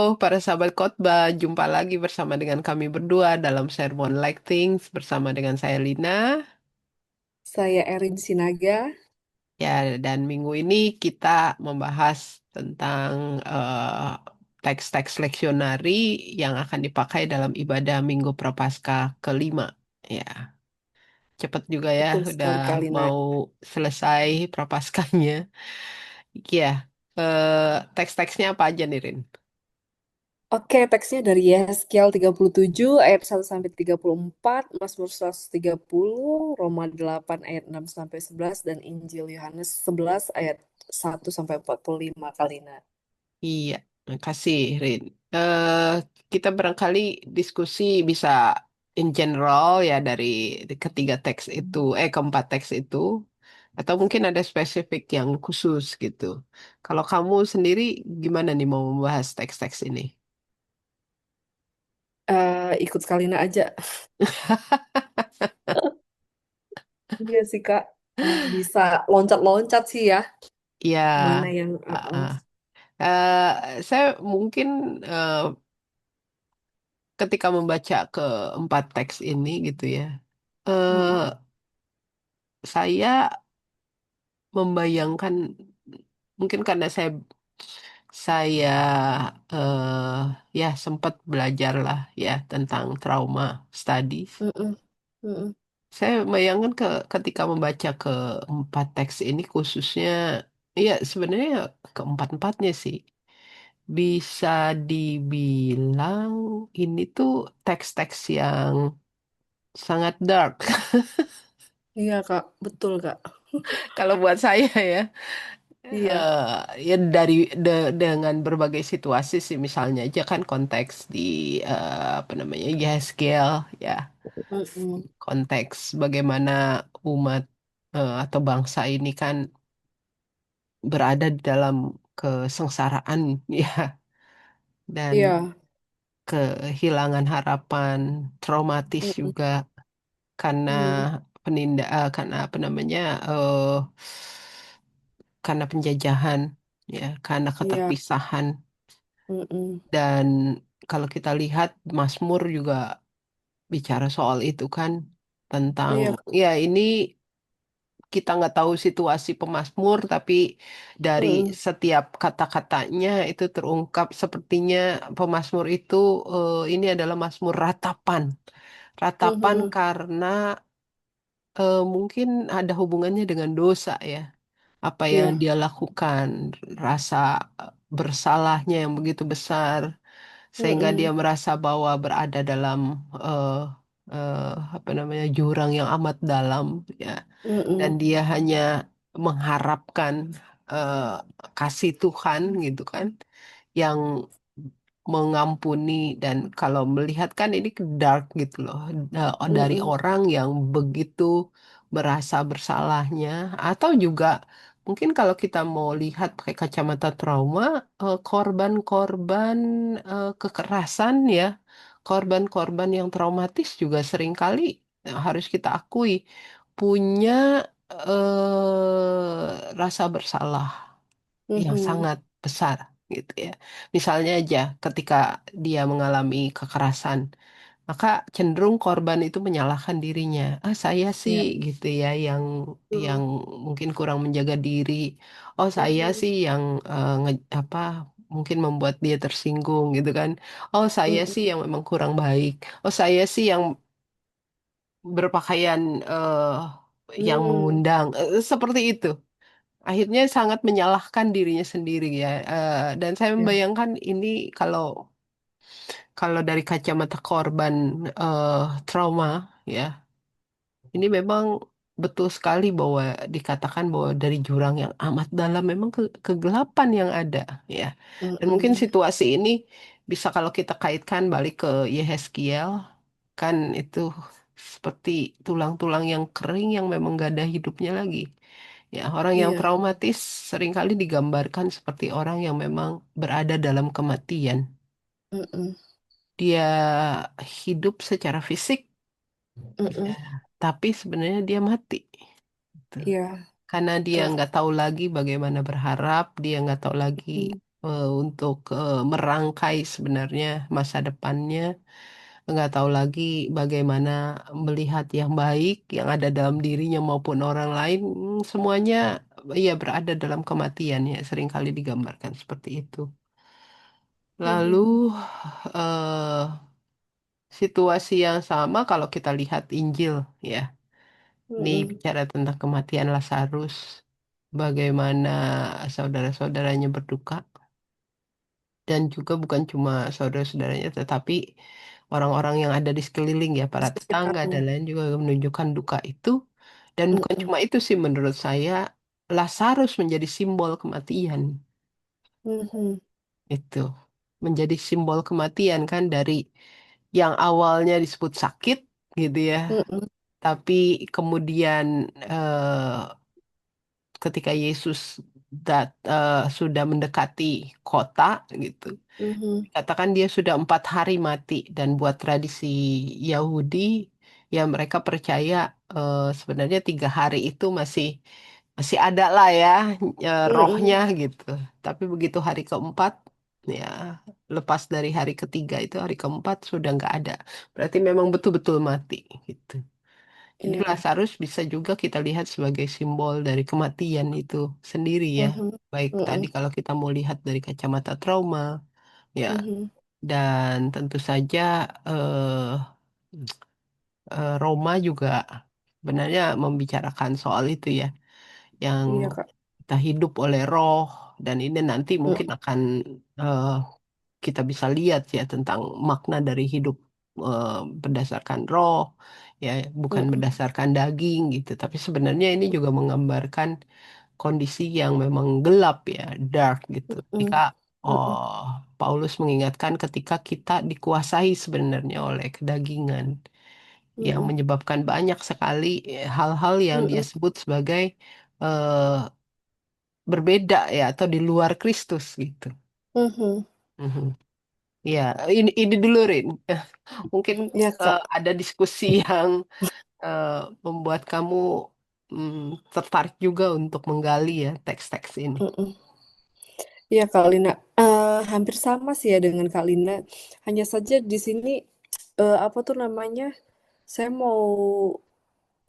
Oh, para sahabat khotbah, jumpa lagi bersama dengan kami berdua dalam Sermon Like Things bersama dengan saya Lina. Saya Erin Sinaga. Ya, dan minggu ini kita membahas tentang teks-teks leksionari yang akan dipakai dalam ibadah Minggu Prapaskah kelima. Ya, cepat juga ya, Betul udah sekali, Kalina. mau selesai Prapaskahnya. Ya, teks-teksnya apa aja nih, Rin? Oke, teksnya dari Yehezkiel 37 ayat 1 sampai 34, Mazmur 130, Roma 8 ayat 6 sampai 11, dan Injil Yohanes 11 ayat 1 sampai 45, Kalina. Iya, makasih Rin. Eh, kita barangkali diskusi bisa in general ya dari ketiga teks itu, keempat teks itu, atau mungkin ada spesifik yang khusus gitu. Kalau kamu sendiri gimana nih mau membahas teks-teks ini? Ikut Kalina aja. Iya sih, Kak. Bisa loncat-loncat sih ya. Ya, Mana yang... ah, ah. Saya mungkin eh, ketika membaca keempat teks ini gitu ya, eh, Mm-mm, saya membayangkan mungkin karena saya ya sempat belajar lah ya tentang trauma studies. mm-mm, mm-mm. Saya bayangkan ketika membaca keempat teks ini khususnya ya sebenarnya keempat-empatnya sih bisa dibilang ini tuh teks-teks yang sangat dark. Iya, Kak. Betul, Kak. Kalau buat saya ya. Iya. Ya dengan berbagai situasi sih misalnya aja kan konteks di apa namanya Yeskel ya Mm-mm. konteks bagaimana umat atau bangsa ini kan berada di dalam kesengsaraan ya dan Iya. kehilangan harapan traumatis Mm-mm. juga karena Mm. karena apa namanya karena penjajahan ya karena Iya. keterpisahan. Mm-mm. Dan kalau kita lihat Mazmur juga bicara soal itu kan tentang Iya. ya ini kita nggak tahu situasi pemazmur tapi dari Mm-mm. setiap kata-katanya itu terungkap sepertinya pemazmur itu ini adalah Mazmur ratapan. Ratapan Mhm. karena mungkin ada hubungannya dengan dosa ya. Apa yang Iya. dia lakukan, rasa bersalahnya yang begitu besar sehingga dia Mm-mm. merasa bahwa berada dalam eh, eh, apa namanya jurang yang amat dalam ya dan Mm-mm. dia hanya mengharapkan eh, kasih Tuhan gitu kan yang mengampuni dan kalau melihat kan ini dark gitu loh dari Mm-mm. orang yang begitu merasa bersalahnya atau juga mungkin kalau kita mau lihat pakai kacamata trauma korban-korban kekerasan ya korban-korban yang traumatis juga seringkali harus kita akui punya rasa bersalah yang Mm-mm. sangat besar gitu ya. Misalnya aja ketika dia mengalami kekerasan, maka cenderung korban itu menyalahkan dirinya. Ah, saya sih Iya. gitu ya yang Mm. mungkin kurang menjaga diri. Oh, saya Mm-mm. sih yang apa mungkin membuat dia tersinggung gitu kan. Oh, saya sih Mm-mm. yang memang kurang baik. Oh, saya sih yang berpakaian yang Mm. mengundang. Seperti itu akhirnya sangat menyalahkan dirinya sendiri ya. Dan saya Iya. membayangkan ini kalau kalau dari kacamata korban trauma ya, ini memang betul sekali bahwa dikatakan bahwa dari jurang yang amat dalam memang kegelapan yang ada ya. Dan mungkin Mm-mm. situasi ini bisa kalau kita kaitkan balik ke Yehezkiel kan itu seperti tulang-tulang yang kering yang memang gak ada hidupnya lagi. Ya, orang yang Iya. traumatis seringkali digambarkan seperti orang yang memang berada dalam kematian. Mm-mm. Dia hidup secara fisik, ya, Mm-mm. tapi sebenarnya dia mati. Gitu. Iya, Karena dia Kak. nggak tahu lagi bagaimana berharap, dia nggak tahu lagi Mm. untuk merangkai sebenarnya masa depannya. Nggak tahu lagi bagaimana melihat yang baik yang ada dalam dirinya maupun orang lain. Semuanya ya berada dalam kematian ya, seringkali digambarkan seperti itu. Mhm, Lalu eh, situasi yang sama kalau kita lihat Injil ya. Ini mhm, bicara tentang kematian Lazarus, bagaimana saudara-saudaranya berduka, dan juga bukan cuma saudara-saudaranya, tetapi orang-orang yang ada di sekeliling ya, di para tetangga dan sekitarnya. lain juga menunjukkan duka itu. Dan bukan Mhm, cuma itu sih menurut saya, Lazarus menjadi simbol kematian. mhm, Itu menjadi simbol kematian kan dari yang awalnya disebut sakit gitu ya, mhm, tapi kemudian ketika Yesus sudah mendekati kota gitu, mhm, katakan dia sudah 4 hari mati dan buat tradisi Yahudi ya mereka percaya sebenarnya 3 hari itu masih masih ada lah ya rohnya mhm, gitu. Tapi begitu hari keempat ya lepas dari hari ketiga itu hari keempat sudah nggak ada. Berarti memang betul-betul mati gitu. Jadi iya, Lazarus bisa juga kita lihat sebagai simbol dari kematian itu sendiri ya. mhm, Baik tadi mhm, kalau kita mau lihat dari kacamata trauma, ya, mhm, dan tentu saja Roma juga sebenarnya membicarakan soal itu ya, yang iya Kak, kita hidup oleh roh, dan ini nanti mungkin mhm, akan eh, kita bisa lihat ya tentang makna dari hidup eh, berdasarkan roh, ya bukan mhm, berdasarkan daging gitu. Tapi sebenarnya ini juga menggambarkan kondisi yang memang gelap ya, dark gitu. Ketika mhm, mhm, oh, Paulus mengingatkan ketika kita dikuasai sebenarnya oleh kedagingan yang mhm, menyebabkan banyak sekali hal-hal yang dia mhm, sebut sebagai eh, berbeda ya atau di luar Kristus gitu. mhm, Mhm. Ya, ini dulu Rin. Mungkin iya Kak, ada diskusi yang eh, membuat kamu tertarik juga untuk menggali ya teks-teks ini. mhm. Iya Kak Lina, hampir sama sih ya dengan Kak Lina, hanya saja di sini, apa tuh namanya, saya mau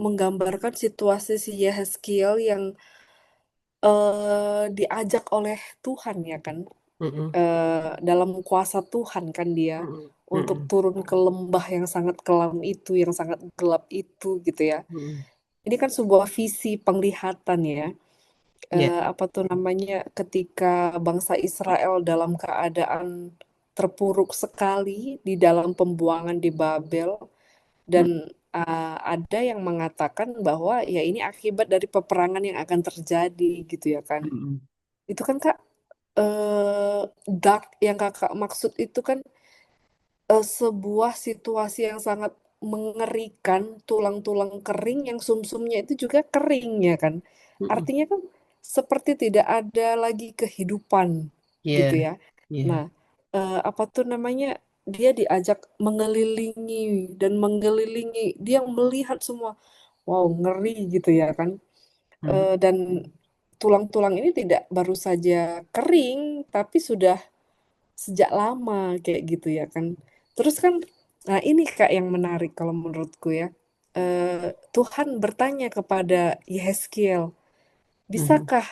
menggambarkan situasi si Yehezkiel yang, diajak oleh Tuhan ya kan, Mm-mm, dalam kuasa Tuhan kan dia, mm-mm, untuk mm-mm, turun ke lembah yang sangat kelam itu, yang sangat gelap itu gitu ya. mm-mm. Ini kan sebuah visi penglihatan ya, Ya, apa tuh namanya, ketika bangsa Israel dalam keadaan terpuruk sekali di dalam pembuangan di Babel dan, mm, ada yang mengatakan bahwa ya ini akibat dari peperangan yang akan terjadi gitu ya kan. mm-mm, Itu kan Kak, dark yang Kakak maksud itu kan, sebuah situasi yang sangat mengerikan, tulang-tulang kering yang sumsumnya itu juga kering ya kan. mm-mm. Artinya kan seperti tidak ada lagi kehidupan gitu Ya, ya. Nah, ya, apa tuh namanya, dia diajak mengelilingi dan mengelilingi, dia melihat semua. Wow, ngeri gitu ya kan. mm, Dan tulang-tulang ini tidak baru saja kering, tapi sudah sejak lama kayak gitu ya kan. Terus kan, nah ini Kak yang menarik kalau menurutku ya. Tuhan bertanya kepada Yehezkiel, mhm, bisakah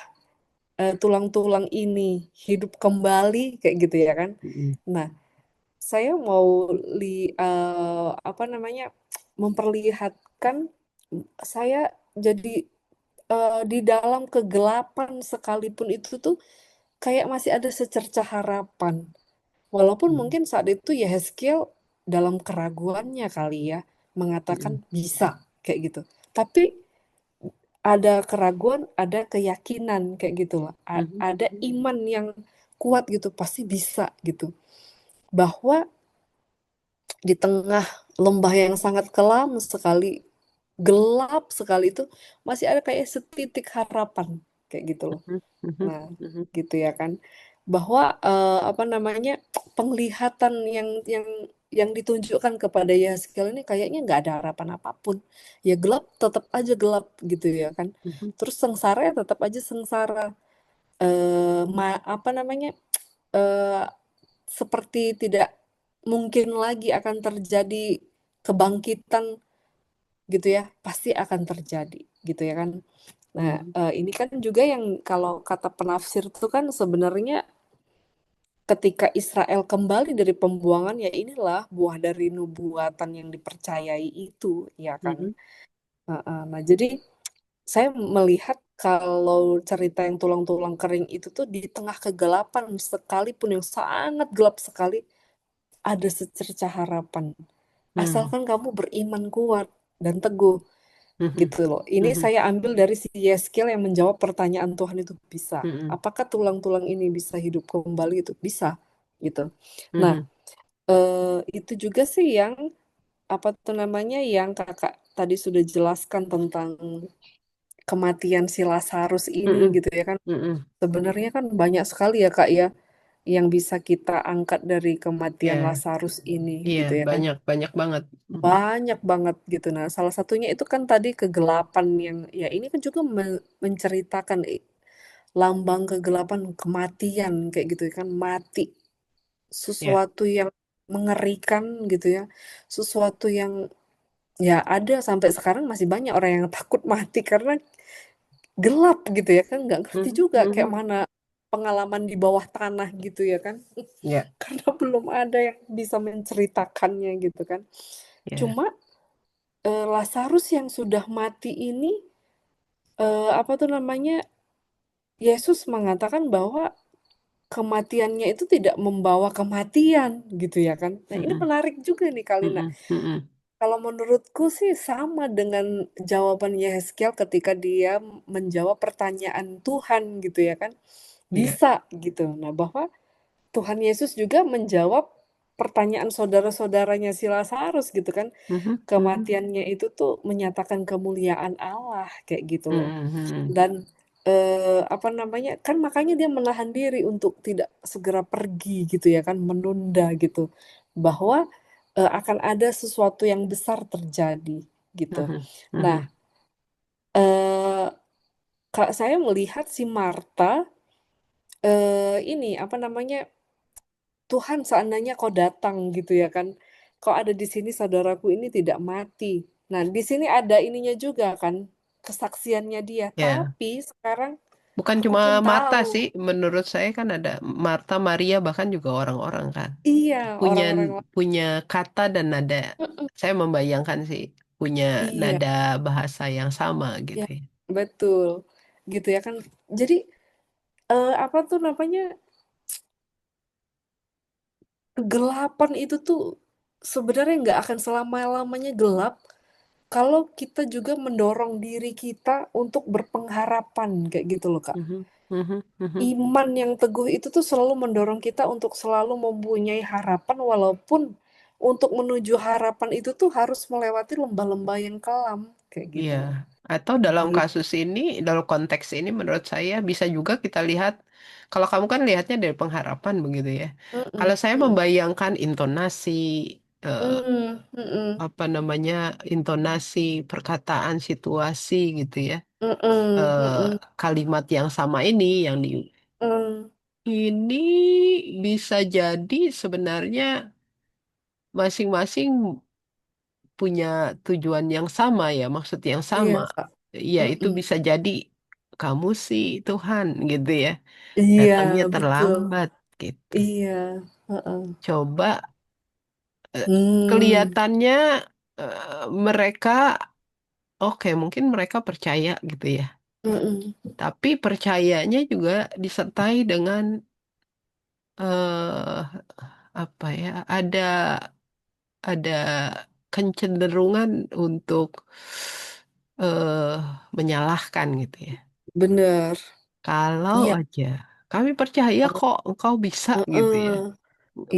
tulang-tulang ini hidup kembali kayak gitu ya kan? mm-mm, Nah, saya mau apa namanya, memperlihatkan saya jadi di dalam kegelapan sekalipun itu tuh kayak masih ada secercah harapan. Walaupun mm, mungkin saat itu Yehezkiel dalam keraguannya kali ya, mengatakan mm, bisa kayak gitu. Tapi ada keraguan, ada keyakinan kayak gitu loh. mhm, Ada iman yang kuat gitu, pasti bisa gitu. Bahwa di tengah lembah yang sangat kelam sekali, gelap sekali itu masih ada kayak setitik harapan kayak gitu loh. mhm, mhm, Nah, mhm, gitu ya kan. Bahwa apa namanya, penglihatan yang ditunjukkan kepada Yahezkiel ini kayaknya nggak ada harapan apapun. Ya gelap tetap aja gelap gitu ya kan. mhm, Terus sengsara ya tetap aja sengsara. Apa namanya? eh, seperti tidak mungkin lagi akan terjadi kebangkitan gitu ya, pasti akan terjadi gitu ya kan. Nah, Mhm. ini kan juga yang kalau kata penafsir itu kan sebenarnya ketika Israel kembali dari pembuangan ya inilah buah dari nubuatan yang dipercayai itu, ya kan. Mhm. Nah, jadi saya melihat kalau cerita yang tulang-tulang kering itu tuh di tengah kegelapan sekalipun yang sangat gelap sekali ada secercah harapan. Mhm. Asalkan kamu beriman kuat dan teguh Mhm. gitu loh. Ini Mhm. saya ambil dari si Yeskiel yang menjawab pertanyaan Tuhan itu bisa. Mhm. Apakah tulang-tulang ini bisa hidup kembali itu? Bisa gitu. Nah, Mhm. itu juga sih yang apa tuh namanya yang kakak tadi sudah jelaskan tentang kematian si Lazarus ini Mhm. gitu ya kan. Mhm. Sebenarnya kan banyak sekali ya Kak ya yang bisa kita angkat dari kematian Ya, Lazarus ini iya gitu ya kan. banyak banyak banget. Mhm. Banyak banget gitu. Nah, salah satunya itu kan tadi kegelapan yang ya ini kan juga menceritakan lambang kegelapan kematian kayak gitu ya kan mati Ya. sesuatu yang mengerikan gitu ya. Sesuatu yang ya ada sampai sekarang masih banyak orang yang takut mati karena gelap gitu ya kan nggak ngerti Mhm. juga kayak Mhm. mana pengalaman di bawah tanah gitu ya kan Ya. karena belum ada yang bisa menceritakannya gitu kan Ya. cuma Lazarus yang sudah mati ini apa tuh namanya Yesus mengatakan bahwa kematiannya itu tidak membawa kematian gitu ya kan nah ini Mhm. menarik juga nih Kalina Mhm. Mhm. kalau menurutku sih sama dengan jawaban Yehezkiel ketika dia menjawab pertanyaan Tuhan gitu ya kan Ya. bisa gitu nah bahwa Tuhan Yesus juga menjawab pertanyaan saudara-saudaranya si Lazarus gitu kan. Mhm. Mhm. Kematiannya itu tuh menyatakan kemuliaan Allah kayak gitu loh. Mhm. Mhm. Dan apa namanya? Kan makanya dia menahan diri untuk tidak segera pergi gitu ya kan, menunda gitu. Bahwa akan ada sesuatu yang besar terjadi gitu. Mhm. Nah, Mhm. eh Kak saya melihat si Marta ini apa namanya? Tuhan seandainya kau datang gitu ya kan. Kau ada di sini saudaraku ini tidak mati. Nah, di sini ada ininya juga kan, kesaksiannya dia. Ya. Tapi sekarang Bukan aku cuma pun Marta tahu. sih, menurut saya kan ada Marta, Maria, bahkan juga orang-orang kan Iya, punya orang-orang lain. punya kata dan nada. Mm-mm. Saya membayangkan sih punya Iya, nada bahasa yang sama gitu ya, ya. betul. Gitu ya kan. Jadi apa tuh namanya? Kegelapan itu tuh sebenarnya nggak akan selama-lamanya gelap kalau kita juga mendorong diri kita untuk berpengharapan kayak gitu loh Kak. Mhm. Mhm. Mhm. Iman yang teguh itu tuh selalu mendorong kita untuk selalu mempunyai harapan walaupun untuk menuju harapan itu tuh harus melewati lembah-lembah yang kelam kayak gitu Iya. loh. Atau dalam Gitu. kasus ini, dalam konteks ini menurut saya bisa juga kita lihat, kalau kamu kan lihatnya dari pengharapan begitu ya. Kalau Mm-mm, saya mm-mm, membayangkan intonasi, eh, mm, mm-mm, apa namanya, intonasi, perkataan, situasi gitu ya. mm-mm, eh, mm-mm, Kalimat yang sama ini, yang di mm. ini bisa jadi sebenarnya masing-masing punya tujuan yang sama ya, maksud yang Iya sama. Kak. Ya, itu Mm-mm. bisa jadi kamu sih Tuhan gitu ya. Iya Datangnya betul. terlambat gitu. Iya. Heeh. Coba eh, Hmm. kelihatannya mereka oke, mungkin mereka percaya gitu ya. Mm-mm. Tapi percayanya juga disertai dengan eh apa ya? Ada kecenderungan untuk eh menyalahkan gitu ya. Bener. Kalau Iya. aja kami percaya kok engkau bisa gitu ya, Heeh.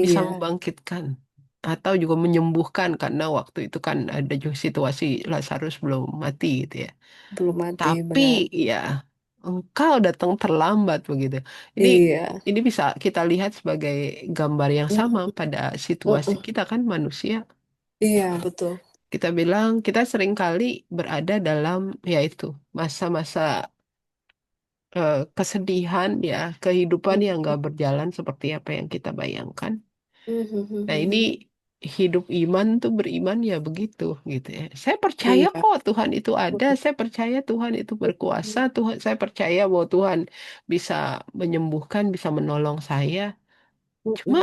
bisa Iya. membangkitkan atau juga menyembuhkan karena waktu itu kan ada juga situasi Lazarus belum mati gitu ya. Belum mati Tapi benar. ya engkau datang terlambat begitu. Ini Iya. ini bisa kita lihat sebagai gambar yang sama Mm-mm. pada situasi Mm-mm. kita kan manusia. Iya betul. Kita bilang kita seringkali berada dalam yaitu masa-masa kesedihan ya, kehidupan yang nggak berjalan seperti apa yang kita bayangkan. Nah, ini hidup iman tuh, beriman ya begitu gitu ya. Saya percaya Iya. kok Tuhan itu ada, saya percaya Tuhan itu berkuasa, Tuhan, saya percaya bahwa Tuhan bisa menyembuhkan, bisa menolong saya. Cuma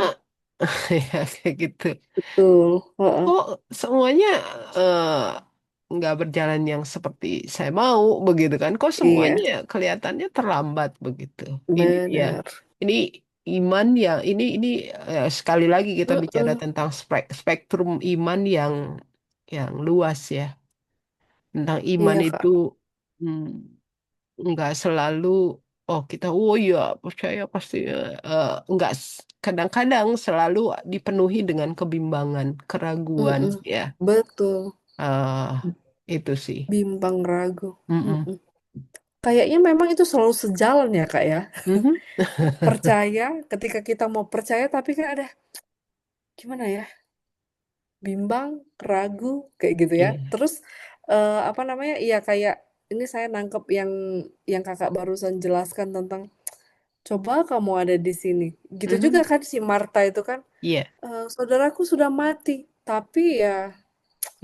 ya kayak gitu. Betul. Heeh. Kok semuanya eh, nggak berjalan yang seperti saya mau begitu kan? Kok Iya, semuanya kelihatannya terlambat begitu. Ini ya, benar. ini iman yang ini sekali lagi kita bicara Heeh. tentang spektrum iman yang luas ya. Tentang iman Iya, itu Kak. hmm, nggak selalu oh kita oh iya percaya pasti nggak kadang-kadang selalu dipenuhi dengan kebimbangan, keraguan Mm-mm. ya. Betul. eh itu sih. Bimbang ragu. Mm-mm. Mm-mm. Kayaknya memang itu selalu sejalan ya, Kak ya. Mhm. Percaya, ketika kita mau percaya, tapi kan ada, gimana ya, bimbang, ragu, kayak gitu ya. Iya. Terus, apa namanya, iya kayak, ini saya nangkep yang kakak barusan jelaskan tentang, coba kamu ada di sini. Gitu juga Mhm. kan si Marta itu kan, Iya, saudaraku sudah mati, tapi ya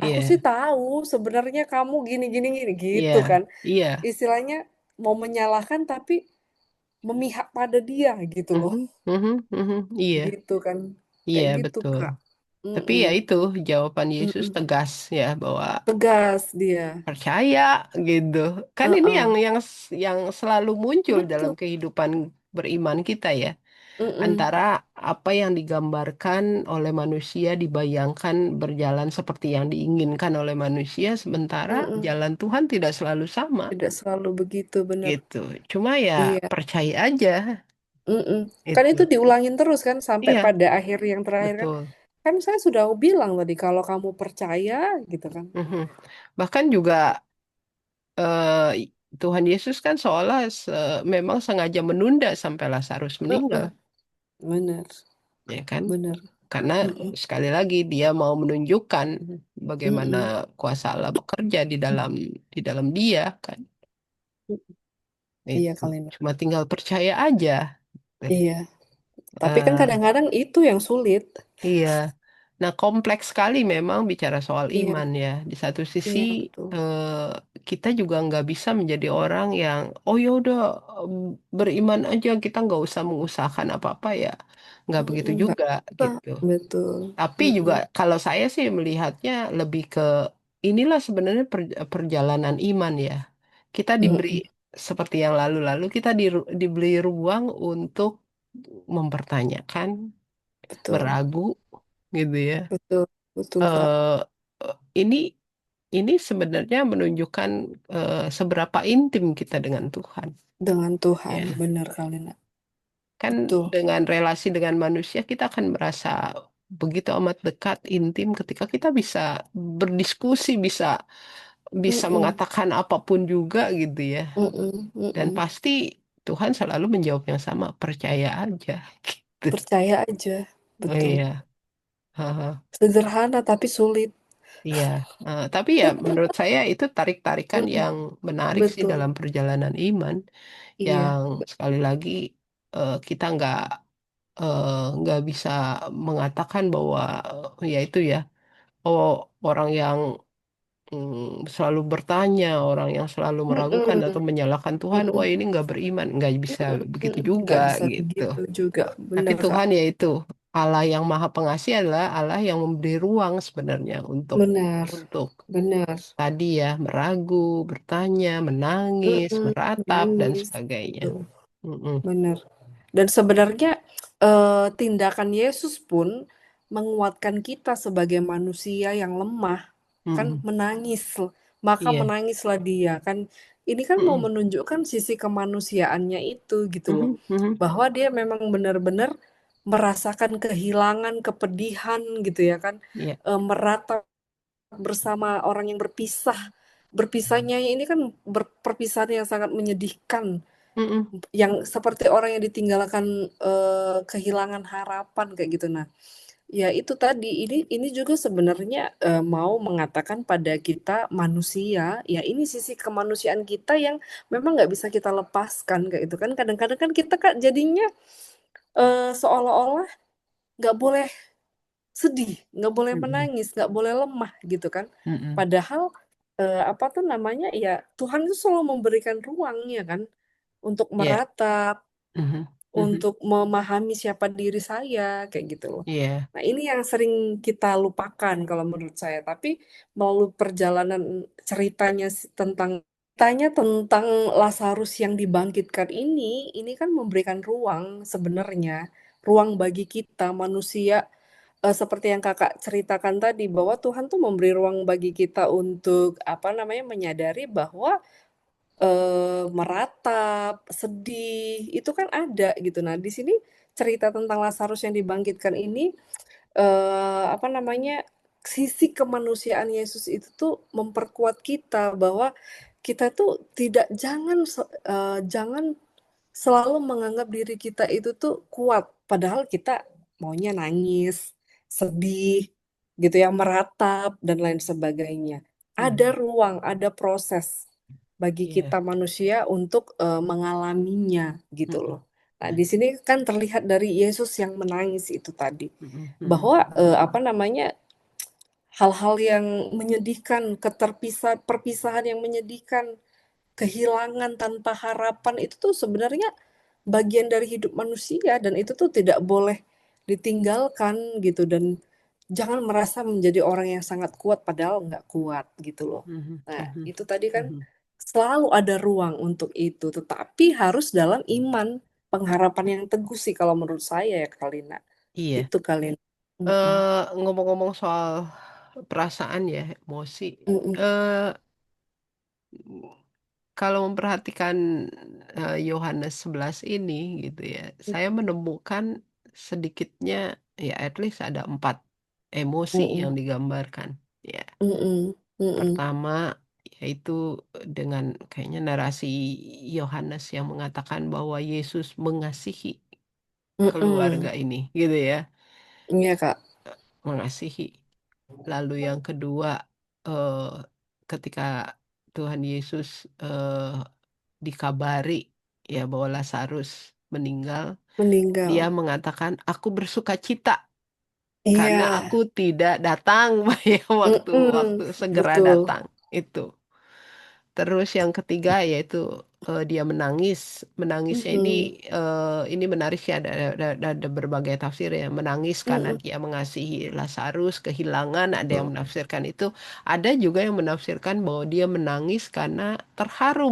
aku sih iya, tahu sebenarnya kamu gini gini gini iya, gitu kan. iya. Istilahnya mau menyalahkan tapi memihak pada dia gitu loh. Mhm, mhm, mhm. Iya, Gitu kan. iya Kayak gitu, betul. Kak. Tapi Mm-mm. ya itu jawaban Yesus Mm-mm. tegas ya bahwa Tegas dia. percaya gitu. Kan ini Heeh. yang selalu muncul dalam Betul. kehidupan beriman kita ya. Mm-mm. Antara apa yang digambarkan oleh manusia, dibayangkan berjalan seperti yang diinginkan oleh manusia, sementara Mm-mm. jalan Tuhan tidak selalu sama Tidak selalu begitu, bener. gitu. Cuma ya Iya. percaya aja Mm-mm. Kan itu itu. diulangin terus kan sampai Iya, pada akhir yang terakhir kan. betul. Kan saya sudah bilang tadi kalau kamu percaya gitu kan. Mhm. Bahkan juga eh, Tuhan Yesus kan seolah memang sengaja menunda sampai Lazarus meninggal, Heeh. Bener, ya kan? bener. Karena Mm-mm. sekali lagi dia mau menunjukkan bagaimana Mm-mm. kuasa Allah bekerja di dalam dia kan. Iya Itu kali. cuma tinggal percaya aja. Iya. Tapi kan Eh, kadang-kadang itu yang sulit. iya. Nah, kompleks sekali memang bicara soal Iya, iman ya. Di satu sisi iya betul. eh, kita juga nggak bisa menjadi orang yang oh ya udah em, beriman aja kita nggak usah mengusahakan apa-apa ya. Nggak begitu Mm-mm, nggak juga bisa. gitu. Betul. Tapi juga Mm-mm. kalau saya sih melihatnya lebih ke inilah sebenarnya perjalanan iman ya. Kita diberi Mm-mm. seperti yang lalu-lalu kita diberi ruang untuk mempertanyakan, Betul, meragu gitu ya. betul, betul Kak. eh ini sebenarnya menunjukkan seberapa intim kita dengan Tuhan. Dengan Tuhan, Ya, benar kali nak. kan Betul. dengan relasi dengan manusia kita akan merasa begitu amat dekat, intim ketika kita bisa berdiskusi, bisa bisa Mm-mm. mengatakan apapun juga gitu ya. Mm-mm. Dan Mm-mm. pasti Tuhan selalu menjawab yang sama, percaya aja gitu. Percaya aja, Oh betul. iya. Haha. Sederhana tapi sulit. Iya, tapi ya menurut saya itu tarik-tarikan Mm-mm. yang menarik sih dalam Betul. perjalanan iman, Iya, yang sekali lagi kita eh, nggak bisa mengatakan bahwa ya itu ya, oh orang yang selalu bertanya, orang yang selalu meragukan atau Mm-mm. menyalahkan Tuhan, wah Mm-mm. ini nggak beriman, nggak bisa Mm-mm. begitu Mm-mm. juga Nggak bisa gitu. begitu juga, Tapi benar Kak. Tuhan yaitu Allah yang Maha Pengasih adalah Allah yang memberi ruang sebenarnya Benar, untuk benar. tadi ya meragu, bertanya, menangis, Mm-mm. meratap dan Nangis, sebagainya. tuh, Mm-mm. benar. Dan sebenarnya tindakan Yesus pun menguatkan kita sebagai manusia yang lemah, kan Mm-mm. menangis, maka Iya. menangislah dia kan. Ini kan mau Mm-mm. menunjukkan sisi kemanusiaannya itu gitu loh, Mhm. Mhm. bahwa dia memang benar-benar merasakan kehilangan, kepedihan gitu ya kan, Iya. meratap bersama orang yang berpisah. Berpisahnya ini kan perpisahan yang sangat menyedihkan, Mm-mm. yang seperti orang yang ditinggalkan kehilangan harapan kayak gitu. Nah, Ya itu tadi, ini juga sebenarnya mau mengatakan pada kita manusia, ya ini sisi kemanusiaan kita yang memang nggak bisa kita lepaskan kayak itu kan. Kadang-kadang kan kita kan jadinya seolah-olah nggak boleh sedih, nggak boleh Mm-mm. menangis, nggak boleh lemah gitu kan. Mm-mm. Padahal apa tuh namanya ya, Tuhan itu selalu memberikan ruang ya kan untuk Iya. meratap, Mhm. Mhm. untuk memahami siapa diri saya kayak gitu loh. Iya. Nah, ini yang sering kita lupakan kalau menurut saya. Tapi melalui perjalanan ceritanya tentang Lazarus yang dibangkitkan ini kan memberikan ruang sebenarnya, ruang bagi kita manusia seperti yang kakak ceritakan tadi bahwa Tuhan tuh memberi ruang bagi kita untuk apa namanya menyadari bahwa meratap, sedih, itu kan ada gitu. Nah, di sini cerita tentang Lazarus yang dibangkitkan ini, apa namanya, sisi kemanusiaan Yesus itu tuh memperkuat kita bahwa kita tuh jangan selalu menganggap diri kita itu tuh kuat, padahal kita maunya nangis, sedih, gitu ya, meratap dan lain sebagainya. Ada Mhm. ruang, ada proses bagi kita Iya. manusia untuk mengalaminya gitu loh. Mhm. Nah, Nah. di sini kan terlihat dari Yesus yang menangis itu tadi, Mhm. bahwa Mhm. apa namanya, hal-hal yang menyedihkan, perpisahan yang menyedihkan, kehilangan tanpa harapan itu tuh sebenarnya bagian dari hidup manusia dan itu tuh tidak boleh ditinggalkan gitu dan jangan merasa menjadi orang yang sangat kuat padahal nggak kuat gitu loh. Mhm. Nah, Mhm. itu tadi kan Mhm. selalu ada ruang untuk itu, tetapi harus dalam iman, pengharapan yang teguh sih kalau menurut saya ya Kalina. Iya. Itu Kalina. Mm-mm. Ngomong-ngomong soal perasaan ya, emosi. Mm-mm. eh Kalau memperhatikan Yohanes 11 ini gitu ya, saya menemukan sedikitnya ya at least ada 4 emosi yang Mm-mm. digambarkan. Ya, Mm-mm. Mm-mm. pertama yaitu dengan kayaknya narasi Yohanes yang mengatakan bahwa Yesus mengasihi keluarga Mm-mm. ini, gitu ya, Iya Kak. mengasihi. Lalu yang kedua, eh, ketika Tuhan Yesus dikabari ya bahwa Lazarus meninggal, dia Meninggal. mengatakan, "Aku bersuka cita Iya. karena aku tidak datang ya waktu Mm-mm. waktu segera Betul. datang." Itu. Terus yang ketiga yaitu dia menangis. Menangisnya Mm-mm. ini menarik ya, ada berbagai tafsir ya. Menangis karena Mm-mm. dia mengasihi Lazarus, kehilangan, ada yang menafsirkan itu. Ada juga yang menafsirkan bahwa dia menangis karena terharu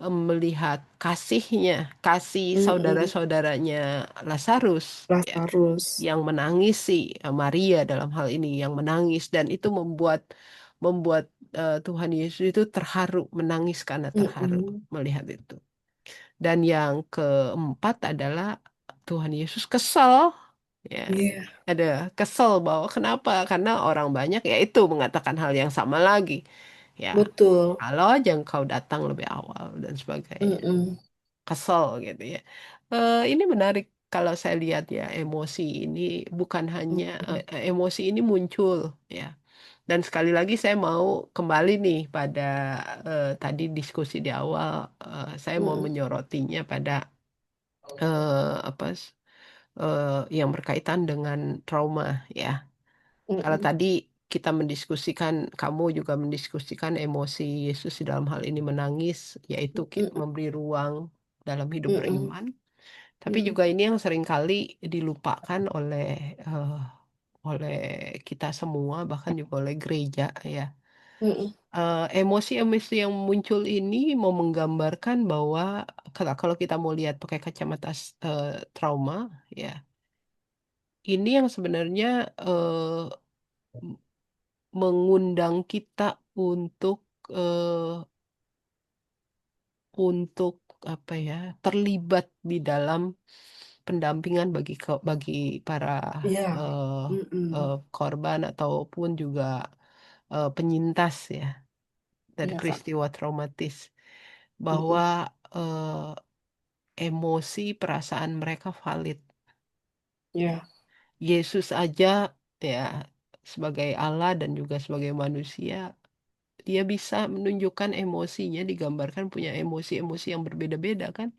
melihat kasihnya, kasih Mm-mm. saudara-saudaranya Lazarus ya, Lazarus. yang menangisi Maria dalam hal ini yang menangis, dan itu membuat Tuhan Yesus itu terharu, menangis karena terharu Mm-mm. melihat itu. Dan yang keempat adalah Tuhan Yesus kesel ya. Iya. Ada kesel bahwa kenapa? Karena orang banyak ya itu mengatakan hal yang sama lagi. Ya, Betul. kalau aja engkau datang lebih awal dan sebagainya. Mm-mm. Kesel gitu ya. Ini menarik kalau saya lihat ya, emosi ini bukan hanya Mm-mm. emosi ini muncul ya. Dan sekali lagi saya mau kembali nih pada tadi diskusi di awal, saya mau Mm-mm. menyorotinya pada apa yang berkaitan dengan trauma ya. Kalau Mm-mm. tadi kita mendiskusikan, kamu juga mendiskusikan emosi Yesus di dalam hal ini menangis, yaitu Mm-mm. memberi ruang dalam hidup Mm-mm. beriman. Tapi Mm-mm. juga ini yang seringkali dilupakan eh, oleh kita semua, bahkan juga oleh gereja ya. Mm-mm. Emosi-emosi yang muncul ini mau menggambarkan bahwa kalau kita mau lihat pakai kacamata trauma ya, ini yang sebenarnya m- mengundang kita untuk eh, untuk apa ya, terlibat di dalam pendampingan bagi para Iya. eh, Mm-mm. korban ataupun juga penyintas ya dari Iya Kak. peristiwa traumatis, bahwa Mm-mm. emosi perasaan mereka valid. Iya. Yesus aja ya sebagai Allah dan juga sebagai manusia, dia bisa menunjukkan emosinya, digambarkan punya emosi-emosi yang berbeda-beda kan.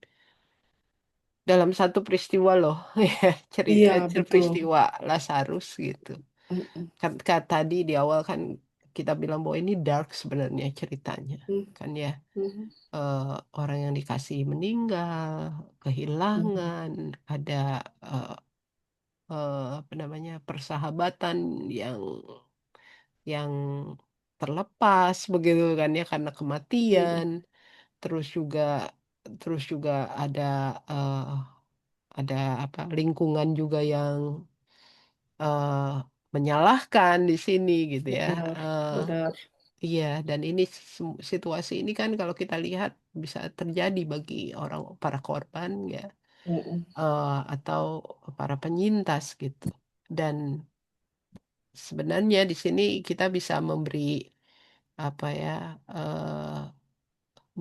Dalam satu peristiwa loh, ya, Iya, betul. peristiwa Lazarus gitu. Mm-mm. Kan tadi di awal kan kita bilang bahwa ini dark sebenarnya ceritanya. Mm, Kan ya, mhm, eh, orang yang dikasih meninggal, mhm, kehilangan, ada eh, apa namanya persahabatan yang yang terlepas begitu kan ya karena mhm, kematian. Terus juga terus juga ada eh, ada apa lingkungan juga yang eh, menyalahkan di sini gitu ya. benar, benar. Iya, dan ini situasi ini kan kalau kita lihat bisa terjadi bagi orang para korban ya, Mm-mm, atau para penyintas gitu. Dan sebenarnya di sini kita bisa memberi apa ya,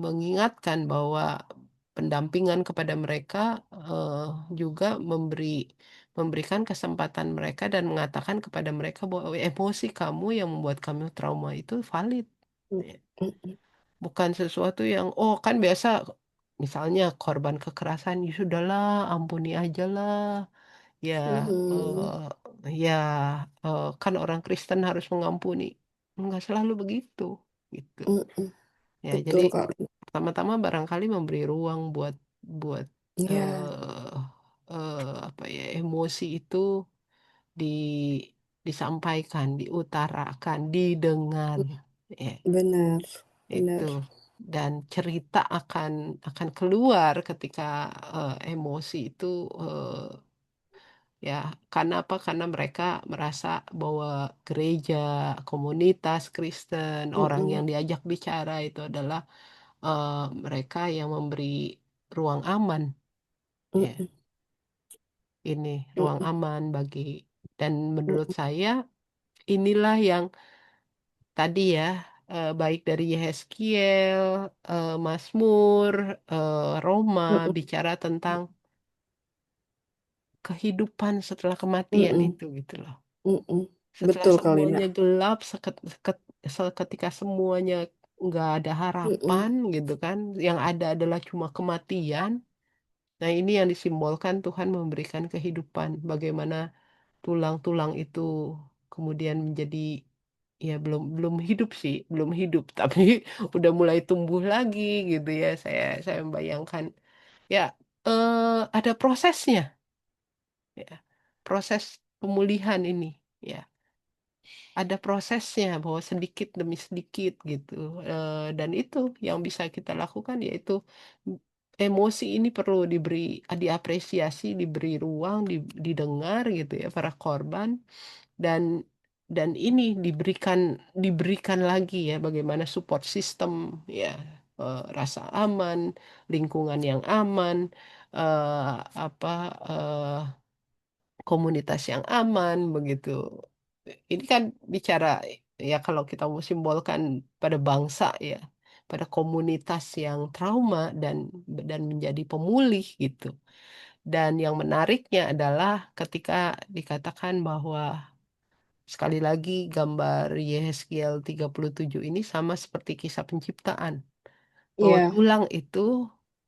mengingatkan bahwa pendampingan kepada mereka eh, juga memberikan kesempatan mereka dan mengatakan kepada mereka bahwa emosi kamu yang membuat kamu trauma itu valid. mm, Ya. mm, Bukan sesuatu yang, oh kan biasa, misalnya korban kekerasan, ya sudahlah, ampuni aja lah. Ya, mhm, ya kan orang Kristen harus mengampuni. Nggak selalu begitu, gitu. mm-mm. Ya, jadi Betul kali. pertama-tama barangkali memberi ruang buat buat Ya, eh apa ya, emosi itu di disampaikan, diutarakan, didengar. Ya, benar, itu benar. dan cerita akan keluar ketika emosi itu ya karena apa? Karena mereka merasa bahwa gereja, komunitas Kristen, orang Mm-mm, yang diajak bicara itu adalah eh, mereka yang memberi ruang aman, ya, mm-mm, ini ruang mm-mm, aman bagi dan menurut mm-mm, saya inilah yang tadi ya baik dari Yehezkiel, Mazmur, Roma mm-mm, bicara tentang kehidupan setelah kematian mm-mm, itu gitu loh. mm-mm. Setelah Betul kali, semuanya Nak. gelap, seketika semuanya nggak ada Mm-mm, harapan gitu kan, yang ada adalah cuma kematian. Nah, ini yang disimbolkan Tuhan memberikan kehidupan. Bagaimana tulang-tulang itu kemudian menjadi ya belum belum hidup sih, belum hidup, tapi udah mulai tumbuh lagi gitu ya. Saya membayangkan ya ada prosesnya ya. Proses pemulihan ini ya. Ada prosesnya bahwa sedikit demi sedikit gitu. Dan itu yang bisa kita lakukan yaitu mm, emosi ini perlu diapresiasi, diberi ruang, didengar gitu ya para korban dan ini diberikan lagi ya bagaimana support system ya, rasa aman, lingkungan yang aman, apa komunitas yang aman begitu. Ini kan bicara ya kalau kita mau simbolkan pada bangsa ya, pada komunitas yang trauma dan menjadi pemulih gitu. Dan yang menariknya adalah ketika dikatakan bahwa sekali lagi gambar Yehezkiel 37 ini sama seperti kisah penciptaan. Bahwa Iya, tulang itu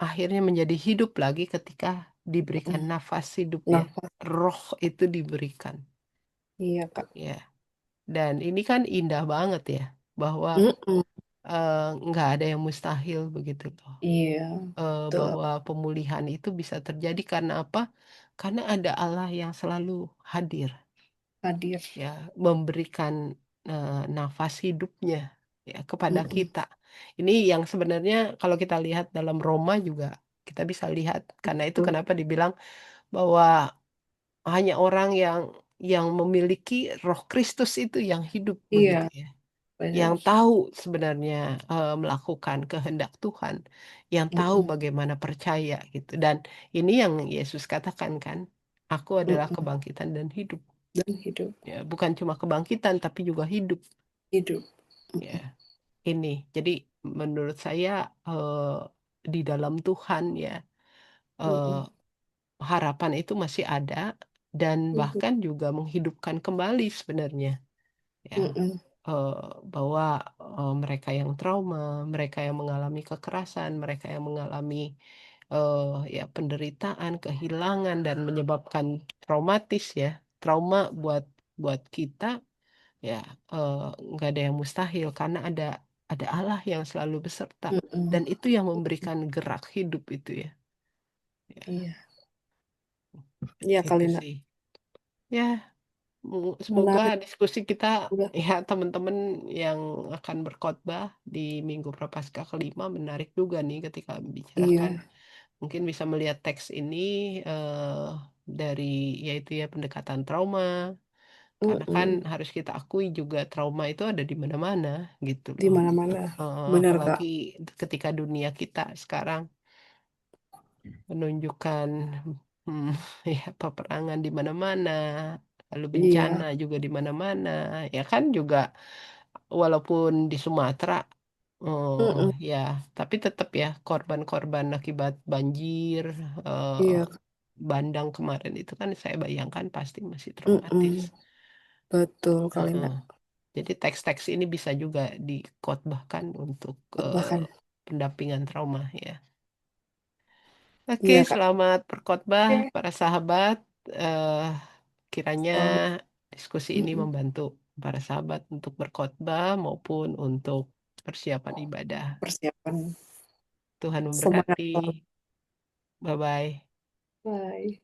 akhirnya menjadi hidup lagi ketika diberikan mm-mm. nafas hidup ya. Nafas. Roh itu diberikan. Iya, Kak. Ya, dan ini kan indah banget ya, bahwa Mm-mm. eh, nggak ada yang mustahil begitu loh. Iya, betul. Bahwa pemulihan itu bisa terjadi karena apa? Karena ada Allah yang selalu hadir, Hadir. ya, memberikan nafas hidupnya ya kepada Mm-mm. kita. Ini yang sebenarnya kalau kita lihat dalam Roma juga kita bisa lihat karena itu Tuh. kenapa dibilang bahwa hanya orang yang memiliki Roh Kristus itu yang hidup begitu Iya, ya. Yang benar. tahu sebenarnya melakukan kehendak Tuhan, yang tahu Mm-mm. bagaimana percaya gitu. Dan ini yang Yesus katakan kan, aku adalah Mm-mm. kebangkitan dan hidup. Dan hidup. Ya, bukan cuma kebangkitan tapi juga hidup. Hidup. Ya, ini. Jadi menurut saya di dalam Tuhan ya eh, Mm-mm. harapan itu masih ada dan Mhm. bahkan juga menghidupkan kembali sebenarnya ya, Mhm. eh, bahwa mereka yang trauma, mereka yang mengalami kekerasan, mereka yang mengalami eh, ya penderitaan, kehilangan dan menyebabkan traumatis ya, trauma buat buat kita ya, eh, nggak ada yang mustahil karena ada Allah yang selalu beserta dan Mhm. itu yang memberikan gerak hidup itu ya, ya Iya. Iya itu kali nak. sih ya. Semoga Menarik diskusi kita juga. ya teman-teman yang akan berkhotbah di Minggu Prapaskah kelima menarik juga nih ketika membicarakan Iya. mungkin bisa melihat teks ini dari yaitu ya pendekatan trauma karena kan Mhm. harus kita akui juga trauma itu ada di mana-mana gitu Di loh. mana-mana. Benar Apalagi Kak. ketika dunia kita sekarang menunjukkan hmm, ya peperangan di mana-mana, lalu bencana Iya. juga di mana-mana, ya kan juga walaupun di Sumatera, oh Mhm. ya, tapi tetap ya korban-korban akibat banjir, eh, Iya. bandang kemarin itu kan saya bayangkan pasti masih traumatis. Mhm. Betul kali Heeh. nak. Jadi teks-teks ini bisa juga dikhotbahkan untuk Bahkan. pendampingan trauma ya. Oke, Iya Kak. selamat berkhotbah Oke. para sahabat. Eh, Kiranya Selamat. diskusi ini Mhm. membantu para sahabat untuk berkhotbah maupun untuk persiapan ibadah. Persiapan. Tuhan Semangat memberkati. selalu. Bye-bye. Bye.